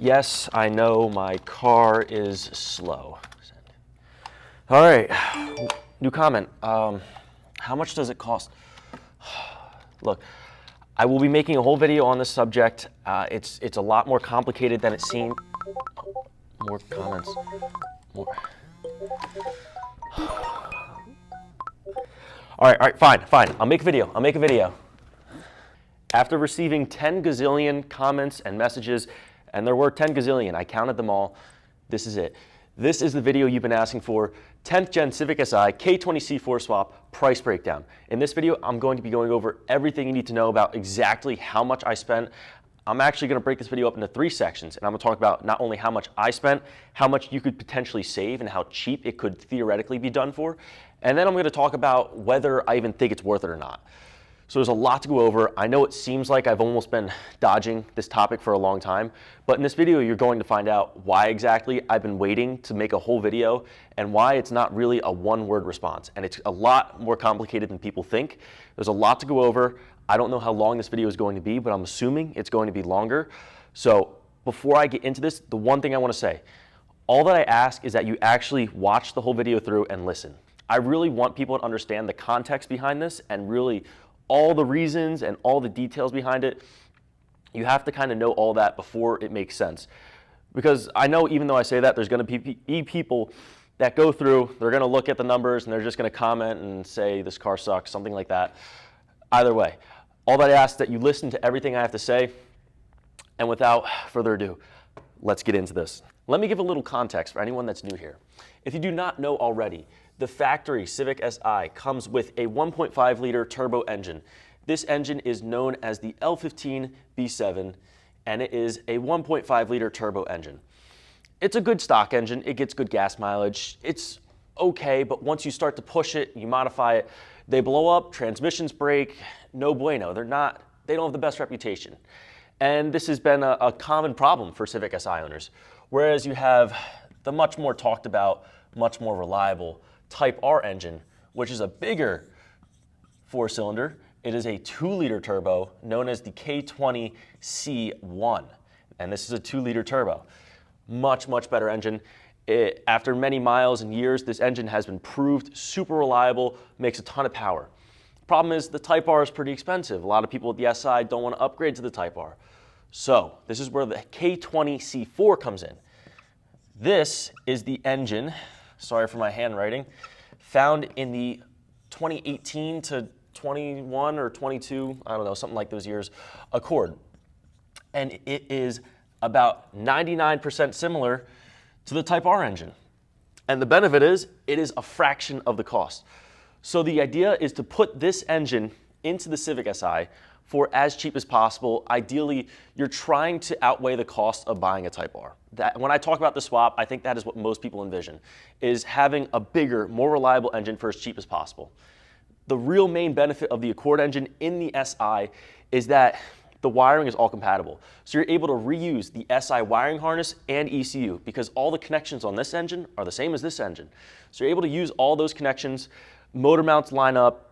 Yes, I know my car is slow. All right, new comment. How much does it cost? Look, I will be making a whole video on this subject. It's a lot more complicated than it seems. More comments. More. All right, fine. I'll make a video. After receiving 10 gazillion comments and messages, and there were 10 gazillion, I counted them all, this is it. This is the video you've been asking for, 10th Gen Civic Si K20C4 swap price breakdown. In this video, I'm going to be going over everything you need to know about exactly how much I spent. I'm actually going to break this video up into 3 sections, and I'm going to talk about not only how much I spent, how much you could potentially save, and how cheap it could theoretically be done for, and then I'm going to talk about whether I even think it's worth it or not. So there's a lot to go over. I know it seems like I've almost been dodging this topic for a long time, but in this video you're going to find out why exactly I've been waiting to make a whole video and why it's not really a one-word response. And it's a lot more complicated than people think. There's a lot to go over. I don't know how long this video is going to be, but I'm assuming it's going to be longer. So before I get into this, the one thing I want to say, all that I ask is that you actually watch the whole video through and listen. I really want people to understand the context behind this and really all the reasons and all the details behind it. You have to kind of know all that before it makes sense. Because I know even though I say that, there's going to be people that go through, they're going to look at the numbers and they're just going to comment and say this car sucks, something like that. Either way, all that I ask is that you listen to everything I have to say. And without further ado, let's get into this. Let me give a little context for anyone that's new here. If you do not know already, the factory Civic Si comes with a 1.5 liter turbo engine. This engine is known as the L15B7, and it is a 1.5 liter turbo engine. It's a good stock engine. It gets good gas mileage. It's okay, but once you start to push it, you modify it, they blow up, transmissions break, no bueno. They don't have the best reputation. And this has been a common problem for Civic Si owners. Whereas you have the much more talked about, much more reliable Type R engine, which is a bigger 4-cylinder. It is a 2-liter turbo known as the K20C4. And this is a 2-liter turbo. Much better engine. After many miles and years, this engine has been proved super reliable, makes a ton of power. Problem is the Type R is pretty expensive. A lot of people with the Si don't want to upgrade to the Type R. So this is where the K20C4 comes in. This is the engine, sorry for my handwriting, found in the 2018 to 21 or 22, I don't know, something like those years, Accord. And it is about 99% similar to the Type R engine. And the benefit is, it is a fraction of the cost. So the idea is to put this engine into the Civic Si for as cheap as possible. Ideally, you're trying to outweigh the cost of buying a Type R. When I talk about the swap, I think that is what most people envision, is having a bigger, more reliable engine for as cheap as possible. The real main benefit of the Accord engine in the Si is that the wiring is all compatible. So you're able to reuse the Si wiring harness and ECU because all the connections on this engine are the same as this engine. So you're able to use all those connections. Motor mounts line up.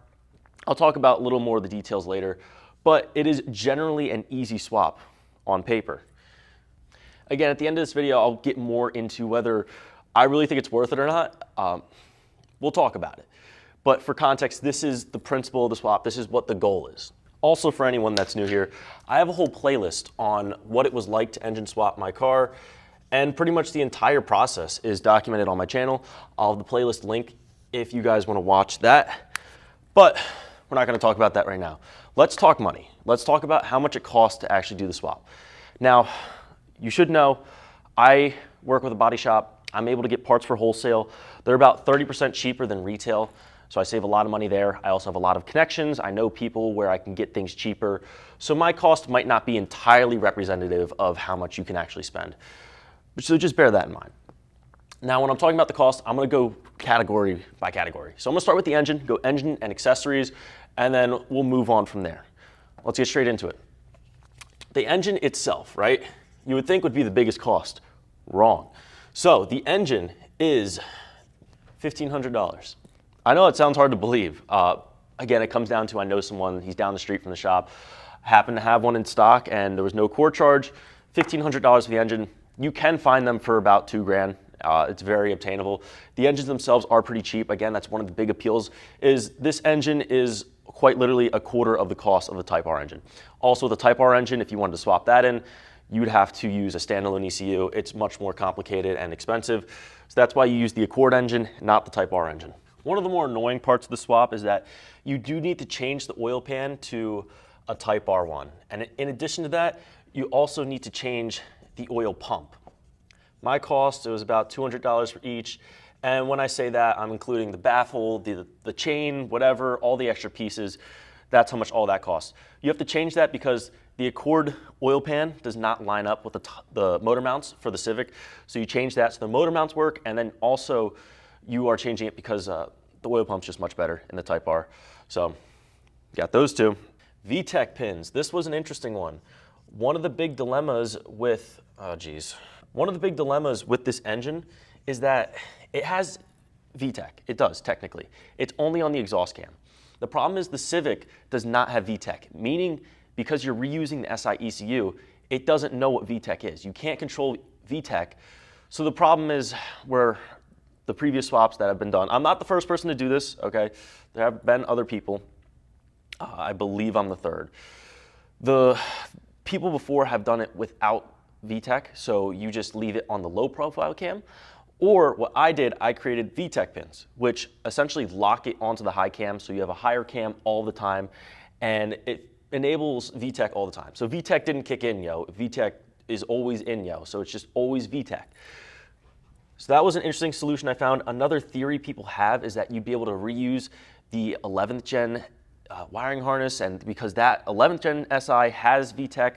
I'll talk about a little more of the details later, but it is generally an easy swap on paper. Again, at the end of this video, I'll get more into whether I really think it's worth it or not. We'll talk about it. But for context, this is the principle of the swap. This is what the goal is. Also, for anyone that's new here, I have a whole playlist on what it was like to engine swap my car, and pretty much the entire process is documented on my channel. I'll have the playlist link if you guys want to watch that. But we're not going to talk about that right now. Let's talk money. Let's talk about how much it costs to actually do the swap. Now, you should know, I work with a body shop. I'm able to get parts for wholesale. They're about 30% cheaper than retail, so I save a lot of money there. I also have a lot of connections. I know people where I can get things cheaper. So my cost might not be entirely representative of how much you can actually spend. So just bear that in mind. Now, when I'm talking about the cost, I'm going to go category by category. So I'm going to start with the engine, go engine and accessories, and then we'll move on from there. Let's get straight into it. The engine itself, right, you would think would be the biggest cost. Wrong. So the engine is $1,500. I know it sounds hard to believe. Again, it comes down to I know someone, he's down the street from the shop, happened to have one in stock and there was no core charge, $1,500 for the engine. You can find them for about $2 grand. It's very obtainable. The engines themselves are pretty cheap. Again, that's one of the big appeals, is this engine is quite literally a quarter of the cost of the Type R engine. Also, the Type R engine, if you wanted to swap that in, you'd have to use a standalone ECU. It's much more complicated and expensive. So that's why you use the Accord engine, not the Type R engine. One of the more annoying parts of the swap is that you do need to change the oil pan to a Type R1. And in addition to that, you also need to change the oil pump. My cost, it was about $200 for each. And when I say that, I'm including the baffle, the chain, whatever, all the extra pieces. That's how much all that costs. You have to change that because the Accord oil pan does not line up with the motor mounts for the Civic. So you change that so the motor mounts work, and then also you are changing it because the oil pump's just much better in the Type R. So got those two. VTEC pins. This was an interesting one. One of the big dilemmas with, one of the big dilemmas with this engine is that it has VTEC. It does, technically. It's only on the exhaust cam. The problem is the Civic does not have VTEC, meaning because you're reusing the SI ECU, it doesn't know what VTEC is. You can't control VTEC. So the problem is where the previous swaps that have been done, I'm not the first person to do this, okay? There have been other people. I believe I'm the third. The people before have done it without VTEC, so you just leave it on the low profile cam. Or what I did, I created VTEC pins, which essentially lock it onto the high cam, so you have a higher cam all the time, and it enables VTEC all the time. So VTEC didn't kick in, yo. VTEC is always in, yo. So it's just always VTEC. So that was an interesting solution I found. Another theory people have is that you'd be able to reuse the 11th gen wiring harness, and because that 11th gen SI has VTEC,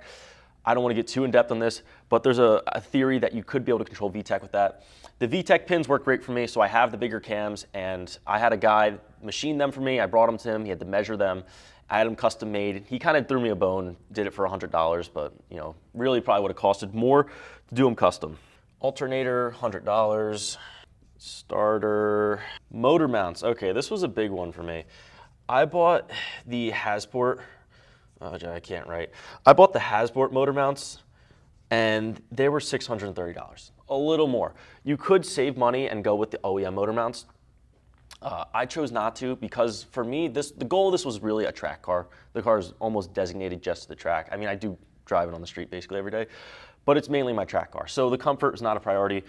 I don't want to get too in depth on this, but there's a theory that you could be able to control VTEC with that. The VTEC pins work great for me, so I have the bigger cams, and I had a guy machine them for me. I brought them to him. He had to measure them. I had them custom made. He kind of threw me a bone, did it for $100, but really probably would have costed more to do them custom. Alternator, $100. Starter. Motor mounts. Okay, this was a big one for me. I bought the Hasport. I can't write. I bought the Hasport motor mounts, and they were $630, a little more. You could save money and go with the OEM motor mounts. I chose not to because for me, the goal of this was really a track car. The car is almost designated just to the track. I mean, I do drive it on the street basically every day, but it's mainly my track car. So the comfort is not a priority.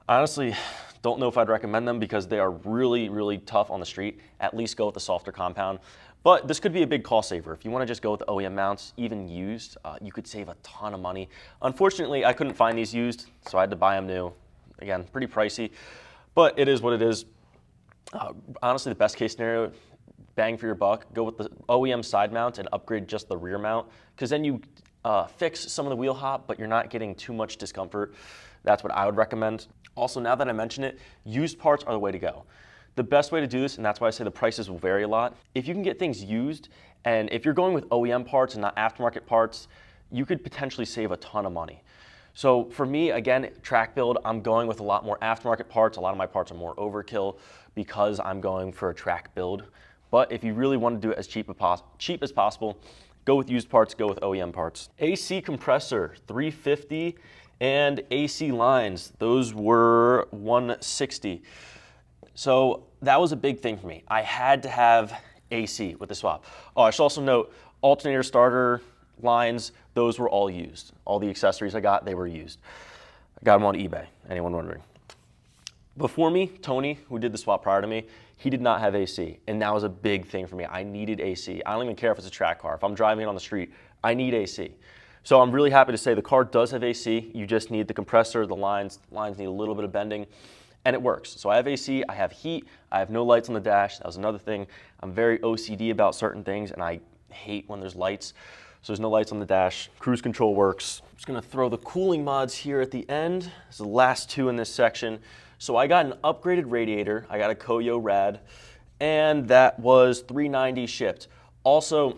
I honestly don't know if I'd recommend them because they are really, really tough on the street. At least go with the softer compound. But this could be a big cost saver. If you want to just go with the OEM mounts, even used, you could save a ton of money. Unfortunately, I couldn't find these used, so I had to buy them new. Again, pretty pricey, but it is what it is. Honestly, the best case scenario, bang for your buck, go with the OEM side mount and upgrade just the rear mount, because then you fix some of the wheel hop, but you're not getting too much discomfort. That's what I would recommend. Also, now that I mention it, used parts are the way to go. The best way to do this, and that's why I say the prices will vary a lot, if you can get things used, and if you're going with OEM parts and not aftermarket parts, you could potentially save a ton of money. So for me, again, track build, I'm going with a lot more aftermarket parts. A lot of my parts are more overkill because I'm going for a track build. But if you really want to do it as cheap as possible, go with used parts, go with OEM parts. AC compressor, 350, and AC lines, those were 160. So that was a big thing for me. I had to have AC with the swap. Oh, I should also note, alternator, starter, lines, those were all used. All the accessories I got, they were used. I got them on eBay, anyone wondering. Before me, Tony, who did the swap prior to me, he did not have AC, and that was a big thing for me. I needed AC. I don't even care if it's a track car. If I'm driving it on the street, I need AC. So I'm really happy to say the car does have AC. You just need the compressor, the lines. Lines need a little bit of bending, and it works. So I have AC, I have heat, I have no lights on the dash. That was another thing. I'm very OCD about certain things, and I hate when there's lights. So there's no lights on the dash. Cruise control works. I'm just gonna throw the cooling mods here at the end. This is the last two in this section. So I got an upgraded radiator. I got a Koyo Rad, and that was $390 shipped. Also,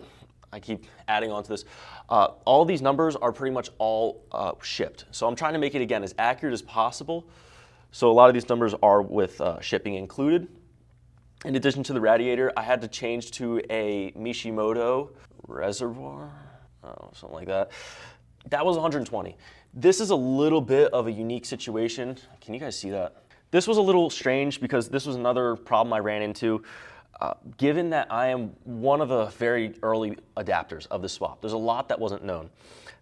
I keep adding on to this. All these numbers are pretty much all shipped. So I'm trying to make it, again, as accurate as possible. So a lot of these numbers are with shipping included. In addition to the radiator, I had to change to a Mishimoto reservoir, something like that. That was $120. This is a little bit of a unique situation. Can you guys see that? This was a little strange because this was another problem I ran into. Given that I am one of the very early adapters of the swap, there's a lot that wasn't known.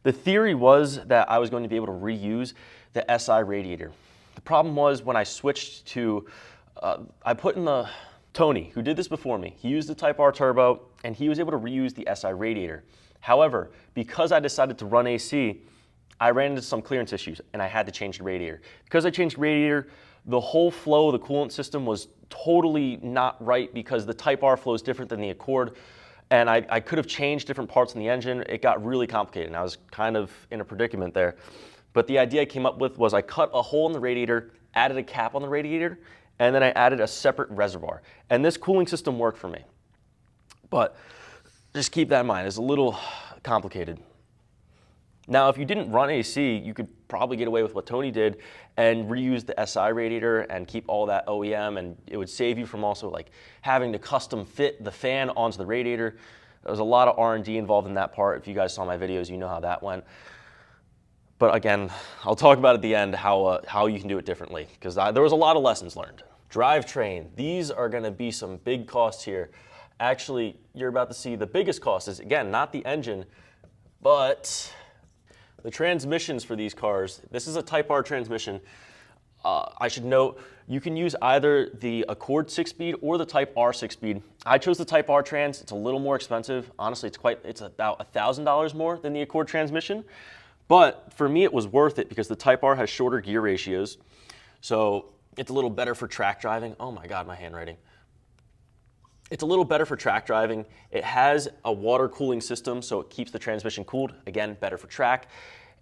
The theory was that I was going to be able to reuse the SI radiator. The problem was when I switched to, I put in the, Tony, who did this before me, he used the Type R turbo and he was able to reuse the SI radiator. However, because I decided to run AC, I ran into some clearance issues and I had to change the radiator. Because I changed the radiator, the whole flow of the coolant system was totally not right because the Type R flow is different than the Accord. And I could have changed different parts in the engine. It got really complicated and I was kind of in a predicament there. But the idea I came up with was I cut a hole in the radiator, added a cap on the radiator, and then I added a separate reservoir. And this cooling system worked for me. But just keep that in mind, it's a little complicated. Now, if you didn't run AC, you could probably get away with what Tony did and reuse the SI radiator and keep all that OEM, and it would save you from also like having to custom fit the fan onto the radiator. There was a lot of R&D involved in that part. If you guys saw my videos, you know how that went. But again, I'll talk about at the end how you can do it differently because there was a lot of lessons learned. Drivetrain, these are gonna be some big costs here. Actually, you're about to see the biggest cost is, again, not the engine, but the transmissions for these cars. This is a Type R transmission. I should note, you can use either the Accord 6-speed or the Type R 6-speed. I chose the Type R trans. It's a little more expensive. Honestly, it's about $1,000 more than the Accord transmission. But for me, it was worth it because the Type R has shorter gear ratios. So it's a little better for track driving. Oh my God, my handwriting. It's a little better for track driving. It has a water cooling system, so it keeps the transmission cooled. Again, better for track.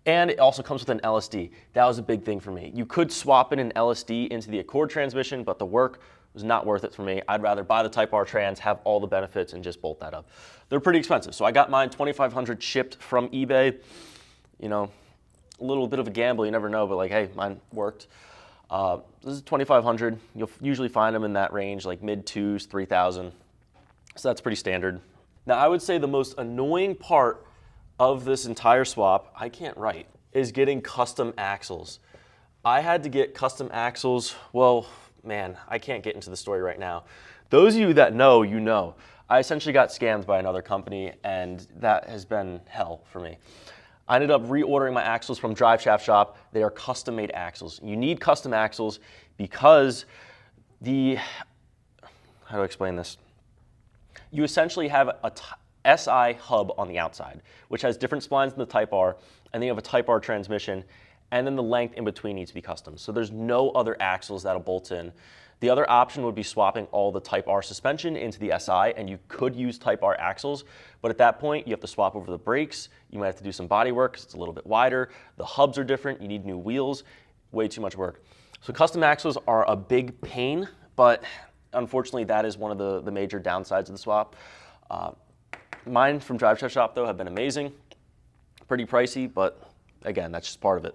And it also comes with an LSD. That was a big thing for me. You could swap in an LSD into the Accord transmission, but the work was not worth it for me. I'd rather buy the Type R trans, have all the benefits, and just bolt that up. They're pretty expensive. So I got mine 2,500 shipped from eBay. You know, a little bit of a gamble, you never know, but like, hey, mine worked. This is 2,500. You'll usually find them in that range, like mid-2s, 3,000. So that's pretty standard. Now, I would say the most annoying part of this entire swap, I can't write, is getting custom axles. I had to get custom axles. Well, man, I can't get into the story right now. Those of you that know, you know. I essentially got scammed by another company, and that has been hell for me. I ended up reordering my axles from Drive Shaft Shop. They are custom-made axles. You need custom axles because how do I explain this? You essentially have a SI hub on the outside, which has different splines than the Type R, and then you have a Type R transmission, and then the length in between needs to be custom. So there's no other axles that'll bolt in. The other option would be swapping all the Type R suspension into the SI, and you could use Type R axles, but at that point, you have to swap over the brakes. You might have to do some body work because it's a little bit wider. The hubs are different. You need new wheels. Way too much work. So custom axles are a big pain, but unfortunately, that is one of the major downsides of the swap. Mine from Drive Shaft Shop, though, have been amazing. Pretty pricey, but again, that's just part of it.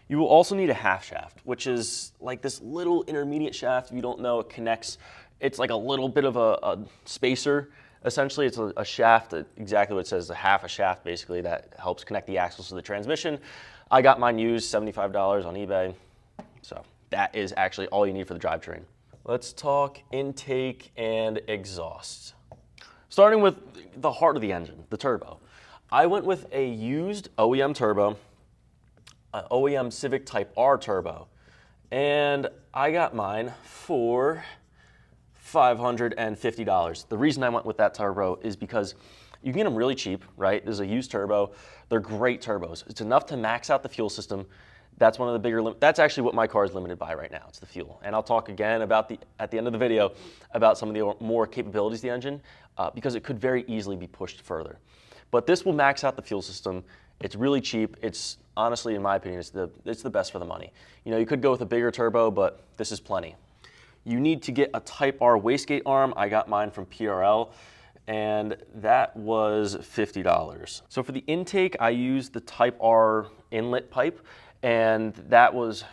You will also need a half shaft, which is like this little intermediate shaft. If you don't know, it connects. It's like a little bit of a spacer. Essentially, it's a shaft, exactly what it says, a shaft basically, that helps connect the axles to the transmission. I got mine used, $75 on eBay. So that is actually all you need for the drivetrain. Let's talk intake and exhaust. Starting with the heart of the engine, the turbo. I went with a used OEM turbo, an OEM Civic Type R turbo, and I got mine for $550. The reason I went with that turbo is because you can get them really cheap, right? There's a used turbo. They're great turbos. It's enough to max out the fuel system. That's one of the bigger, that's actually what my car is limited by right now. It's the fuel. And I'll talk again about at the end of the video about some of the more capabilities of the engine because it could very easily be pushed further. But this will max out the fuel system. It's really cheap. It's honestly, in my opinion, it's the best for the money. You know, you could go with a bigger turbo, but this is plenty. You need to get a Type R wastegate arm. I got mine from PRL, and that was $50. So for the intake, I used the Type R inlet pipe, and that was,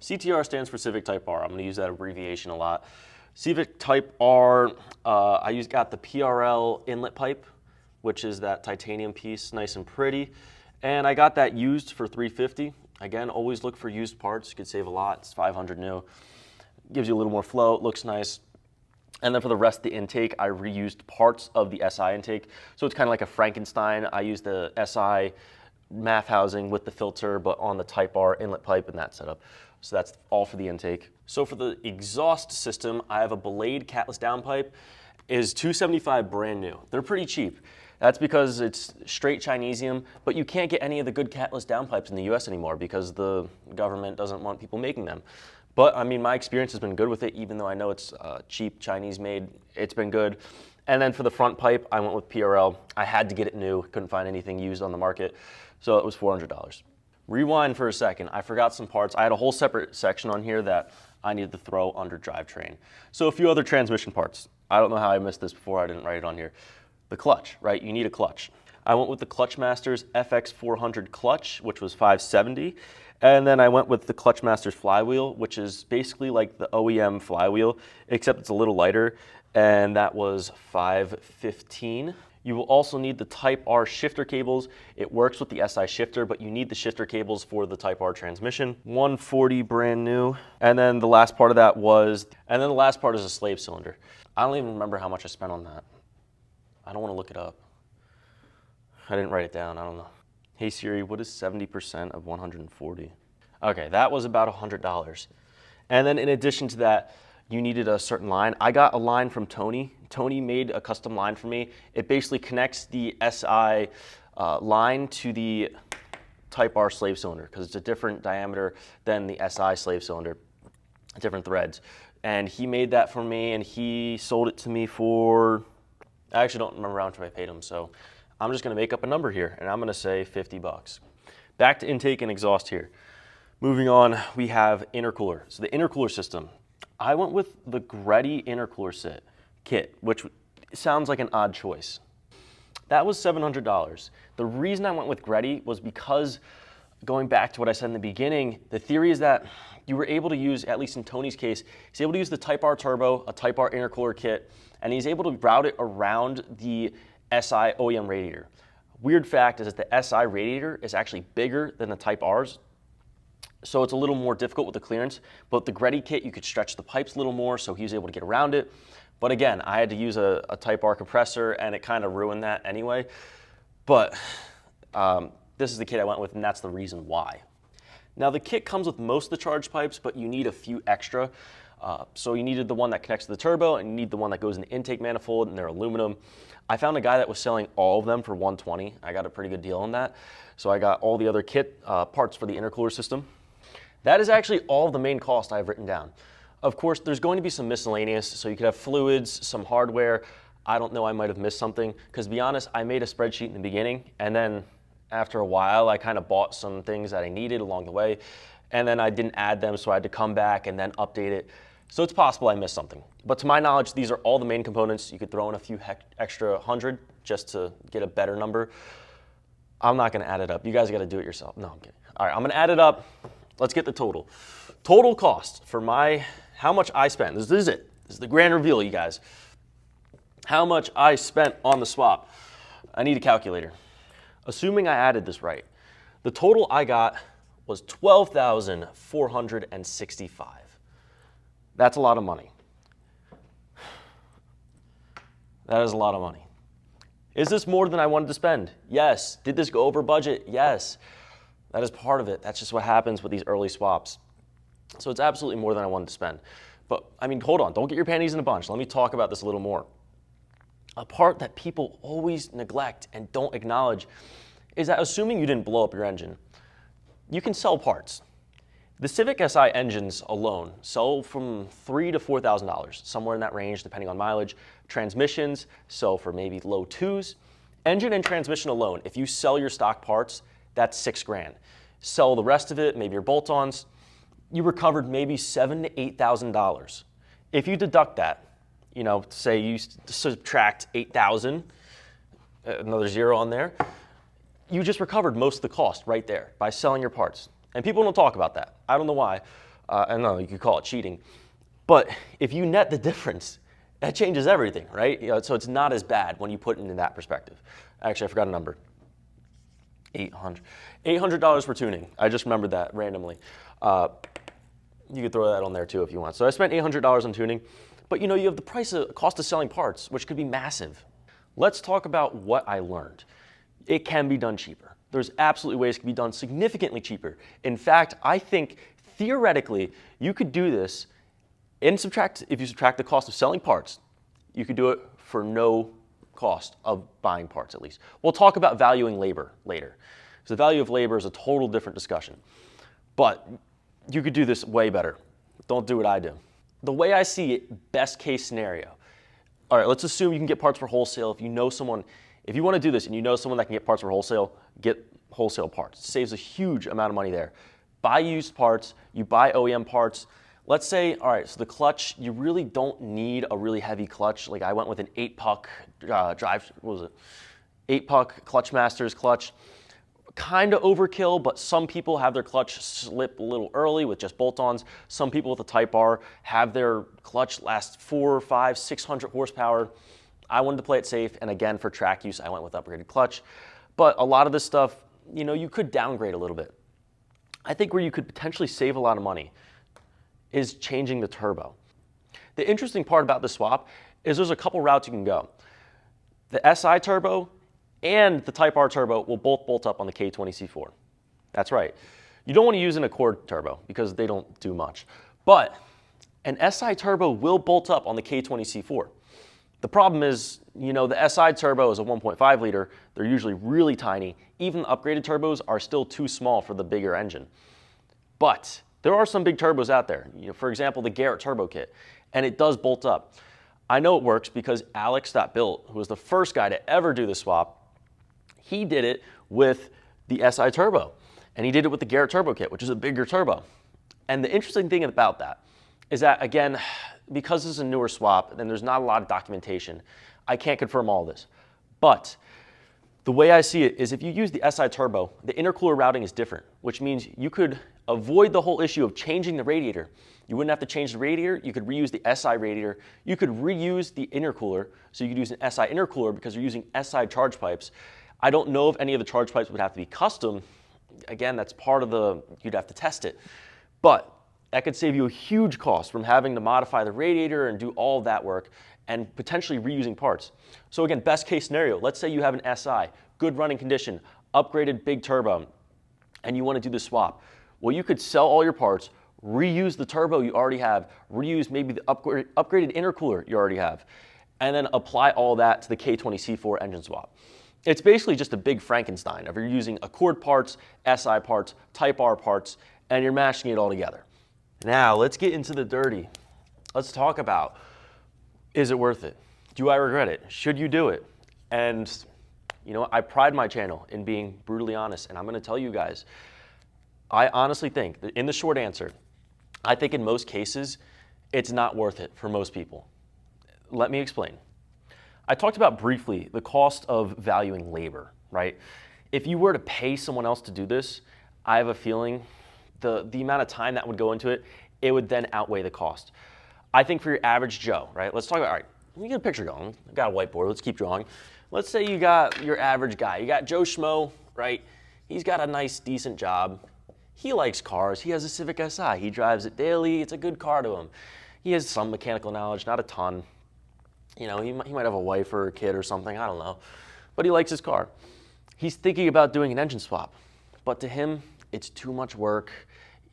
CTR stands for Civic Type R. I'm gonna use that abbreviation a lot. Civic Type R, got the PRL inlet pipe, which is that titanium piece, nice and pretty. And I got that used for $350. Again, always look for used parts. You could save a lot. It's $500 new. Gives you a little more flow. It looks nice. And then for the rest of the intake, I reused parts of the SI intake. So it's kind of like a Frankenstein. I used the SI MAF housing with the filter, but on the Type R inlet pipe and that setup. So that's all for the intake. So for the exhaust system, I have a Blade catless downpipe. It is $275 brand new. They're pretty cheap. That's because it's straight Chinesium, but you can't get any of the good catless downpipes in the US anymore because the government doesn't want people making them. But I mean, my experience has been good with it, even though I know it's cheap, Chinese made, it's been good. And then for the front pipe, I went with PRL. I had to get it new, couldn't find anything used on the market, so it was $400. Rewind for a second, I forgot some parts. I had a whole separate section on here that I needed to throw under drivetrain. So a few other transmission parts. I don't know how I missed this before, I didn't write it on here. The clutch, right? You need a clutch. I went with the Clutchmasters FX400 clutch, which was $570. And then I went with the Clutchmasters flywheel, which is basically like the OEM flywheel, except it's a little lighter, and that was $515. You will also need the Type R shifter cables. It works with the SI shifter, but you need the shifter cables for the Type R transmission. $140 brand new. And then the last part of that was, and then the last part is a slave cylinder. I don't even remember how much I spent on that. I don't want to look it up. I didn't write it down, I don't know. Hey Siri, what is 70% of 140? Okay, that was about $100. And then in addition to that, you needed a certain line. I got a line from Tony. Tony made a custom line for me. It basically connects the SI line to the Type R slave cylinder because it's a different diameter than the SI slave cylinder, different threads. And he made that for me and he sold it to me for, I actually don't remember how much I paid him, so I'm just gonna make up a number here and I'm gonna say 50 bucks. Back to intake and exhaust here. Moving on, we have intercooler. So the intercooler system, I went with the Greddy intercooler kit, which sounds like an odd choice. That was $700. The reason I went with Greddy was because, going back to what I said in the beginning, the theory is that you were able to use, at least in Tony's case, he's able to use the Type R turbo, a Type R intercooler kit, and he's able to route it around the SI OEM radiator. Weird fact is that the SI radiator is actually bigger than the Type R's, so it's a little more difficult with the clearance, but the Greddy kit, you could stretch the pipes a little more, so he was able to get around it. But again, I had to use a Type R compressor, and it kind of ruined that anyway. But this is the kit I went with, and that's the reason why. Now the kit comes with most of the charge pipes, but you need a few extra. So you needed the one that connects to the turbo, and you need the one that goes in the intake manifold, and they're aluminum. I found a guy that was selling all of them for $120. I got a pretty good deal on that. So I got all the other kit parts for the intercooler system. That is actually all of the main cost I've written down. Of course, there's going to be some miscellaneous, so you could have fluids, some hardware. I don't know, I might have missed something, because to be honest, I made a spreadsheet in the beginning, and then after a while, I kind of bought some things that I needed along the way, and then I didn't add them, so I had to come back and then update it. So it's possible I missed something. But to my knowledge, these are all the main components. You could throw in a few extra 100 just to get a better number. I'm not gonna add it up. You guys gotta do it yourself. No, I'm kidding. All right, I'm gonna add it up. Let's get the total. Total cost for how much I spent. This is it. This is the grand reveal, you guys. How much I spent on the swap. I need a calculator. Assuming I added this right, the total I got was $12,465. That's a lot of money. That is a lot of money. Is this more than I wanted to spend? Yes. Did this go over budget? Yes. That is part of it. That's just what happens with these early swaps. So it's absolutely more than I wanted to spend. But I mean, hold on, don't get your panties in a bunch. Let me talk about this a little more. A part that people always neglect and don't acknowledge is that assuming you didn't blow up your engine, you can sell parts. The Civic Si engines alone sell from $3,000 to $4,000, somewhere in that range depending on mileage. Transmissions sell for maybe low twos. Engine and transmission alone, if you sell your stock parts, that's $6,000. Sell the rest of it, maybe your bolt-ons, you recovered maybe $7,000 to $8,000. If you deduct that, you know, say you subtract 8,000, another zero on there, you just recovered most of the cost right there by selling your parts. And people don't talk about that. I don't know why. I know you could call it cheating. But if you net the difference, that changes everything, right? You know, so it's not as bad when you put it into that perspective. Actually, I forgot a number. $800 for tuning. I just remembered that randomly. You could throw that on there too if you want. So I spent $800 on tuning, but you have the cost of selling parts, which could be massive. Let's talk about what I learned. It can be done cheaper. There's absolutely ways it can be done significantly cheaper. In fact, I think theoretically you could do this if you subtract the cost of selling parts, you could do it for no cost of buying parts at least. We'll talk about valuing labor later. So the value of labor is a total different discussion. But you could do this way better. Don't do what I do. The way I see it, best case scenario. All right, let's assume you can get parts for wholesale. If you want to do this and you know someone that can get parts for wholesale, get wholesale parts. It saves a huge amount of money there. Buy used parts, you buy OEM parts. Let's say, all right, so the clutch, you really don't need a really heavy clutch. Like I went with an 8-puck drive, 8-puck Clutch Masters clutch. Kind of overkill, but some people have their clutch slip a little early with just bolt-ons. Some people with a Type R have their clutch last 400, 500, 600 horsepower. I wanted to play it safe, and again, for track use, I went with upgraded clutch. But a lot of this stuff, you could downgrade a little bit. I think where you could potentially save a lot of money is changing the turbo. The interesting part about the swap is there's a couple routes you can go. The SI turbo and the Type R turbo will both bolt up on the K20C4. That's right. You don't want to use an Accord turbo because they don't do much. But an SI turbo will bolt up on the K20C4. The problem is, the SI turbo is a 1.5 liter. They're usually really tiny. Even the upgraded turbos are still too small for the bigger engine. But there are some big turbos out there. For example, the Garrett turbo kit, and it does bolt up. I know it works because Alex.Built, who was the first guy to ever do the swap, he did it with the SI turbo, and he did it with the Garrett turbo kit, which is a bigger turbo. And the interesting thing about that is that, again, because this is a newer swap and there's not a lot of documentation, I can't confirm all this. But the way I see it is if you use the SI turbo, the intercooler routing is different, which means you could avoid the whole issue of changing the radiator. You wouldn't have to change the radiator. You could reuse the SI radiator. You could reuse the intercooler, so you could use an SI intercooler because you're using SI charge pipes. I don't know if any of the charge pipes would have to be custom. Again, that's part of you'd have to test it. But that could save you a huge cost from having to modify the radiator and do all of that work and potentially reusing parts. So again, best case scenario, let's say you have an SI, good running condition, upgraded big turbo, and you want to do the swap. Well, you could sell all your parts, reuse the turbo you already have, reuse maybe the upgraded intercooler you already have, and then apply all that to the K20C4 engine swap. It's basically just a big Frankenstein of you're using Accord parts, SI parts, Type R parts, and you're mashing it all together. Now, let's get into the dirty. Let's talk about, is it worth it? Do I regret it? Should you do it? And I pride my channel in being brutally honest, and I'm going to tell you guys, I honestly think, that in the short answer, I think in most cases, it's not worth it for most people. Let me explain. I talked about briefly the cost of valuing labor, right? If you were to pay someone else to do this, I have a feeling the amount of time that would go into it, it would then outweigh the cost. I think for your average Joe, right? Let's talk about, all right, let me get a picture going. I've got a whiteboard, let's keep drawing. Let's say you got your average guy. You got Joe Schmo, right? He's got a nice, decent job. He likes cars. He has a Civic Si. He drives it daily. It's a good car to him. He has some mechanical knowledge, not a ton. He might have a wife or a kid or something, I don't know. But he likes his car. He's thinking about doing an engine swap. But to him, it's too much work.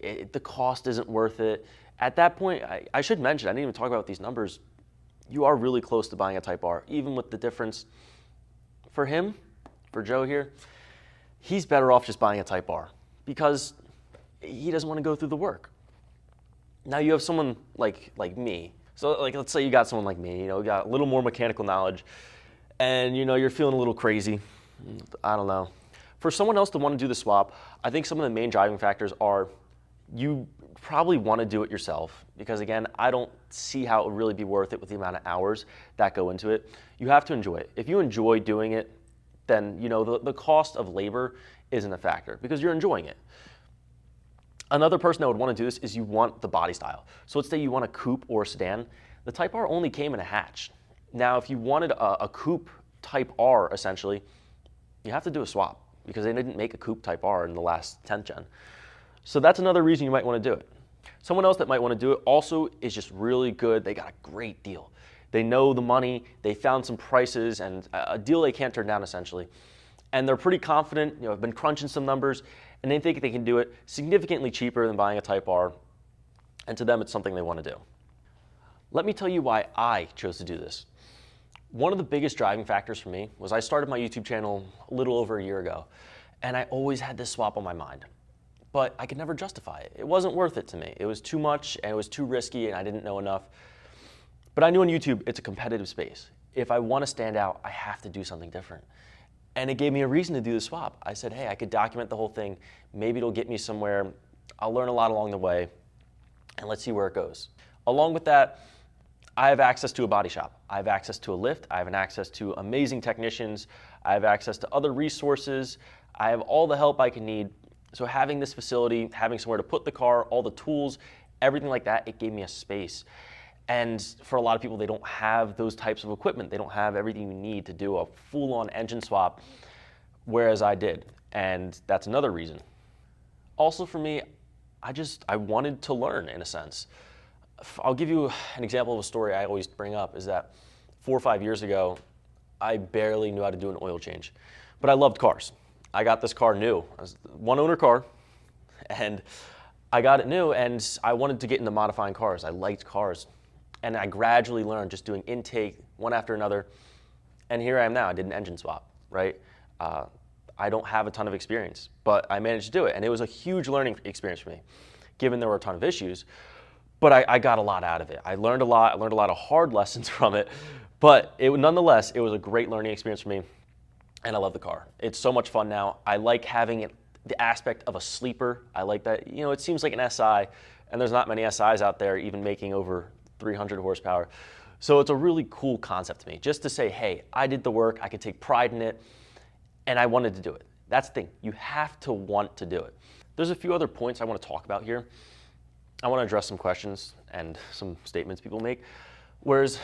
The cost isn't worth it. At that point, I should mention, I didn't even talk about these numbers. You are really close to buying a Type R, even with the difference. For him, for Joe here, he's better off just buying a Type R because he doesn't want to go through the work. Now you have someone like me. So let's say you got someone like me, you got a little more mechanical knowledge and you're feeling a little crazy. I don't know. For someone else to want to do the swap, I think some of the main driving factors are you probably want to do it yourself because again, I don't see how it would really be worth it with the amount of hours that go into it. You have to enjoy it. If you enjoy doing it, then the cost of labor isn't a factor because you're enjoying it. Another person that would want to do this is you want the body style. So let's say you want a coupe or a sedan. The Type R only came in a hatch. Now, if you wanted a coupe Type R, essentially, you have to do a swap. because they didn't make a coupe Type R in the last 10th gen. So that's another reason you might want to do it. Someone else that might want to do it also is just really good. They got a great deal. They know the money, they found some prices and a deal they can't turn down essentially. And they're pretty confident, have been crunching some numbers, and they think they can do it significantly cheaper than buying a Type R. And to them, it's something they want to do. Let me tell you why I chose to do this. One of the biggest driving factors for me was I started my YouTube channel a little over a year ago, and I always had this swap on my mind, but I could never justify it. It wasn't worth it to me. It was too much, and it was too risky, and I didn't know enough. But I knew on YouTube, it's a competitive space. If I want to stand out, I have to do something different. And it gave me a reason to do the swap. I said, hey, I could document the whole thing. Maybe it'll get me somewhere. I'll learn a lot along the way, and let's see where it goes. Along with that, I have access to a body shop. I have access to a lift. I have access to amazing technicians. I have access to other resources. I have all the help I can need. So having this facility, having somewhere to put the car, all the tools, everything like that, it gave me a space. And for a lot of people, they don't have those types of equipment. They don't have everything you need to do a full-on engine swap, whereas I did. And that's another reason. Also for me, I wanted to learn in a sense. I'll give you an example of a story I always bring up is that 4 or 5 years ago, I barely knew how to do an oil change, but I loved cars. I got this car new. It was a one-owner car, and I got it new, and I wanted to get into modifying cars. I liked cars, and I gradually learned just doing intake one after another, and here I am now. I did an engine swap, right? I don't have a ton of experience, but I managed to do it, and it was a huge learning experience for me, given there were a ton of issues. But I got a lot out of it. I learned a lot. I learned a lot of hard lessons from it. But nonetheless, it was a great learning experience for me. And I love the car. It's so much fun now. I like having the aspect of a sleeper. I like that. It seems like an SI. And there's not many SIs out there even making over 300 horsepower. So it's a really cool concept to me. Just to say, hey, I did the work. I could take pride in it. And I wanted to do it. That's the thing. You have to want to do it. There's a few other points I want to talk about here. I want to address some questions and some statements people make. Whereas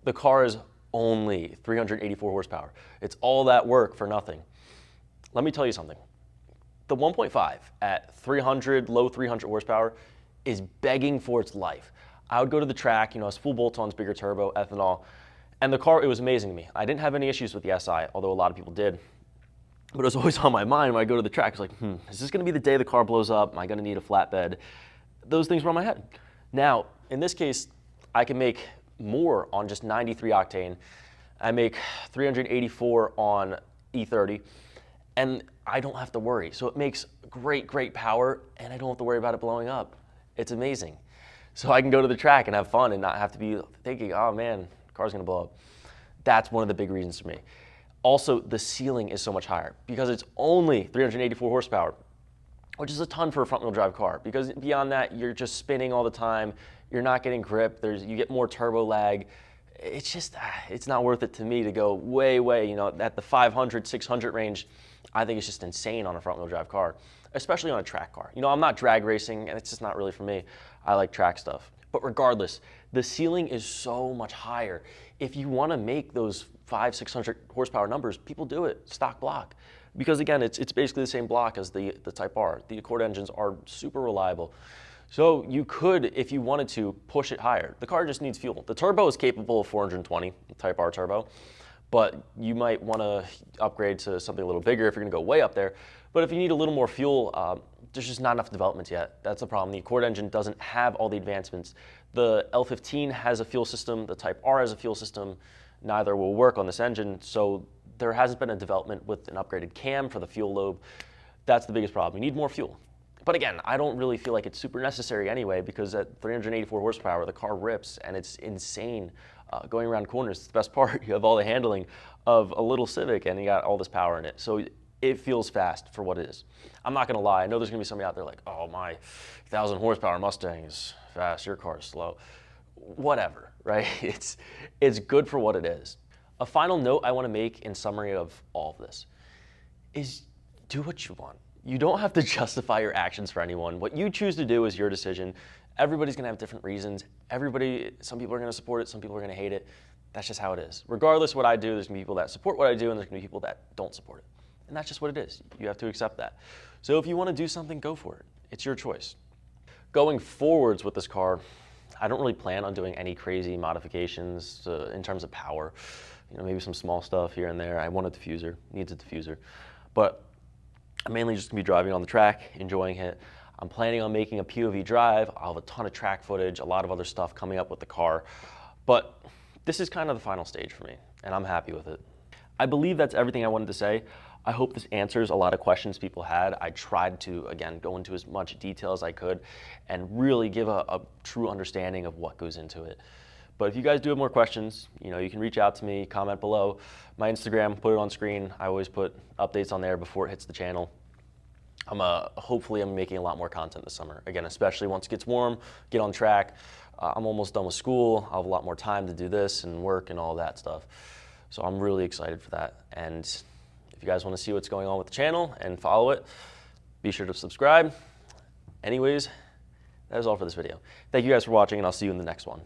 the car is only 384 horsepower. It's all that work for nothing. Let me tell you something. The 1.5 at 300, low 300 horsepower is begging for its life. I would go to the track, it's full bolt-ons, bigger turbo, ethanol, and the car, it was amazing to me. I didn't have any issues with the SI, although a lot of people did. But it was always on my mind when I go to the track. It's like, is this going to be the day the car blows up? Am I going to need a flatbed? Those things were on my head. Now, in this case, I can make more on just 93 octane. I make 384 on E30, and I don't have to worry. So it makes great, great power, and I don't have to worry about it blowing up. It's amazing. So I can go to the track and have fun and not have to be thinking, oh man, the car's gonna blow up. That's one of the big reasons for me. Also, the ceiling is so much higher because it's only 384 horsepower, which is a ton for a front-wheel drive car, because beyond that, you're just spinning all the time, you're not getting grip, you get more turbo lag. It's just, it's not worth it to me to go way, at the 500, 600 range. I think it's just insane on a front-wheel drive car, especially on a track car. I'm not drag racing, and it's just not really for me. I like track stuff. But regardless, the ceiling is so much higher. If you want to make those 500, 600 horsepower numbers, people do it, stock block. Because again, it's basically the same block as the Type R. The Accord engines are super reliable. So you could, if you wanted to, push it higher. The car just needs fuel. The turbo is capable of 420, Type R turbo, but you might want to upgrade to something a little bigger if you're going to go way up there. But if you need a little more fuel, there's just not enough developments yet. That's the problem. The Accord engine doesn't have all the advancements. The L15 has a fuel system. The Type R has a fuel system. Neither will work on this engine, so there hasn't been a development with an upgraded cam for the fuel lobe. That's the biggest problem. You need more fuel. But again, I don't really feel like it's super necessary anyway, because at 384 horsepower, the car rips and it's insane. Going around corners, it's the best part. You have all the handling of a little Civic and you got all this power in it. So it feels fast for what it is. I'm not gonna lie, I know there's gonna be somebody out there like, oh, my 1,000 horsepower Mustang is fast, your car is slow. Whatever, right? It's good for what it is. A final note I want to make in summary of all of this is do what you want. You don't have to justify your actions for anyone. What you choose to do is your decision. Everybody's going to have different reasons. Some people are going to support it, some people are going to hate it. That's just how it is. Regardless of what I do, there's going to be people that support what I do, and there's going to be people that don't support it. and that's just what it is. You have to accept that. So if you want to do something, go for it. It's your choice. Going forwards with this car, I don't really plan on doing any crazy modifications in terms of power. You know, maybe some small stuff here and there. I want a diffuser, needs a diffuser. But I'm mainly just gonna be driving on the track, enjoying it. I'm planning on making a POV drive. I'll have a ton of track footage, a lot of other stuff coming up with the car. But this is kind of the final stage for me, and I'm happy with it. I believe that's everything I wanted to say. I hope this answers a lot of questions people had. I tried to, again, go into as much detail as I could and really give a true understanding of what goes into it. But if you guys do have more questions, you know, you can reach out to me, comment below. My Instagram, put it on screen. I always put updates on there before it hits the channel. Hopefully I'm making a lot more content this summer. Again, especially once it gets warm, get on track. I'm almost done with school. I'll have a lot more time to do this and work and all that stuff. So I'm really excited for that. And if you guys want to see what's going on with the channel and follow it, be sure to subscribe. Anyways, that is all for this video. Thank you guys for watching, and I'll see you in the next one.